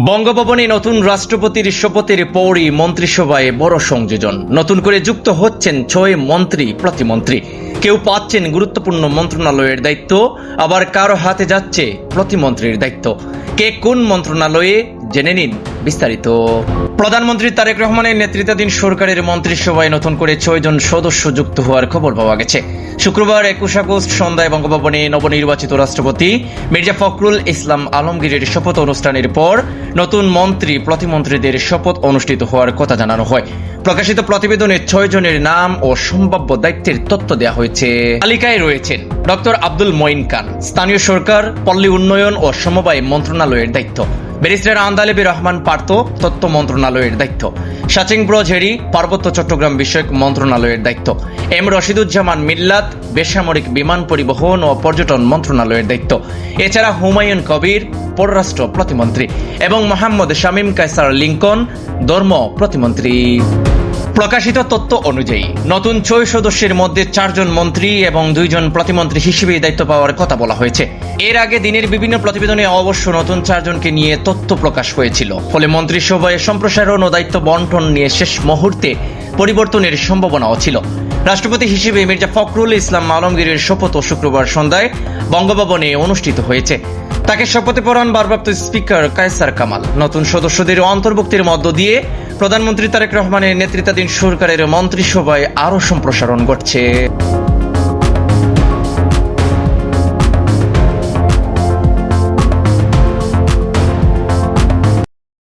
বঙ্গভবনে নতুন রাষ্ট্রপতির শপথের পরই মন্ত্রিসভায় বড় সংযোজন। নতুন করে যুক্ত হচ্ছেন 6 মন্ত্রী প্রতিমন্ত্রী। কেউ পাচ্ছেন গুরুত্বপূর্ণ মন্ত্রণালয়ের দায়িত্ব, আবার কারো হাতে যাচ্ছে প্রতিমন্ত্রীর দায়িত্ব। কে কোন মন্ত্রণালয়ে জেনে নিন বিস্তারিত। প্রধানমন্ত্রী তারেক রহমানের নেতৃত্বাধীন সরকারের মন্ত্রিসভায় নতুন করে 6 জন সদস্য যুক্ত হওয়ার খবর পাওয়া গেছে। শুক্রবার 21 আগস্ট সন্ধ্যায় বঙ্গভবনে নবনির্বাচিত রাষ্ট্রপতি মির্জা ফখরুল ইসলাম আলমগীরের শপথ অনুষ্ঠানের পর নতুন মন্ত্রী প্রতিমন্ত্রীদের শপথ অনুষ্ঠিত হওয়ার কথা জানানো হয়। প্রকাশিত প্রতিবেদনে 6 জনের নাম ও সম্ভাব্য দায়িত্বের তথ্য দেওয়া হয়েছে। তালিকায় রয়েছেন ডক্টর আব্দুল মঈন খান, স্থানীয় সরকার, পল্লী উন্নয়ন ও সমবায় মন্ত্রণালয়ের দায়িত্ব; ব্যারিস্টার আন্দালিবি রহমান পার্থ, তথ্য মন্ত্রণালয়ের দায়িত্ব; সাচিং ব্রজহেরি, পার্বত্য চট্টগ্রাম বিষয়ক মন্ত্রণালয়ের দায়িত্ব; এম রশিদুজ্জামান মিল্লাত, বেসামরিক বিমান পরিবহন ও পর্যটন মন্ত্রণালয়ের দায়িত্ব। এছাড়া হুমায়ুন কবির, পররাষ্ট্র প্রতিমন্ত্রী, এবং মোহাম্মদ শামীম কায়সার লিঙ্কন, ধর্ম প্রতিমন্ত্রী। প্রকাশিত তথ্য অনুযায়ী নতুন 6 সদস্যের মধ্যে 4 জন মন্ত্রী এবং 2 জন প্রতিমন্ত্রী হিসেবে দায়িত্ব পাওয়ার কথা বলা হয়েছে। এর আগে দিনের বিভিন্ন প্রতিবেদনে অবশ্য নতুন 4 জনকে নিয়ে তথ্য প্রকাশ হয়েছিল। ফলে মন্ত্রিসভায় সম্প্রসারণ ও দায়িত্ব বন্টন নিয়ে শেষ মুহূর্তে পরিবর্তনের সম্ভাবনাও ছিল। রাষ্ট্রপতি হিসেবে মির্জা ফখরুল ইসলাম আলমগীরের শপথ শুক্রবার সন্ধ্যায় বঙ্গভবনে অনুষ্ঠিত হয়েছে। তাকে শপথে পড়ান ভারপ্রাপ্ত স্পিকার কায়সার কামাল। নতুন সদস্যদের অন্তর্ভুক্তির মধ্য দিয়ে প্রধানমন্ত্রী তারেক রহমানের নেতৃত্বাধীন সরকারের মন্ত্রিসভায় আরও সম্প্রসারণ ঘটছে।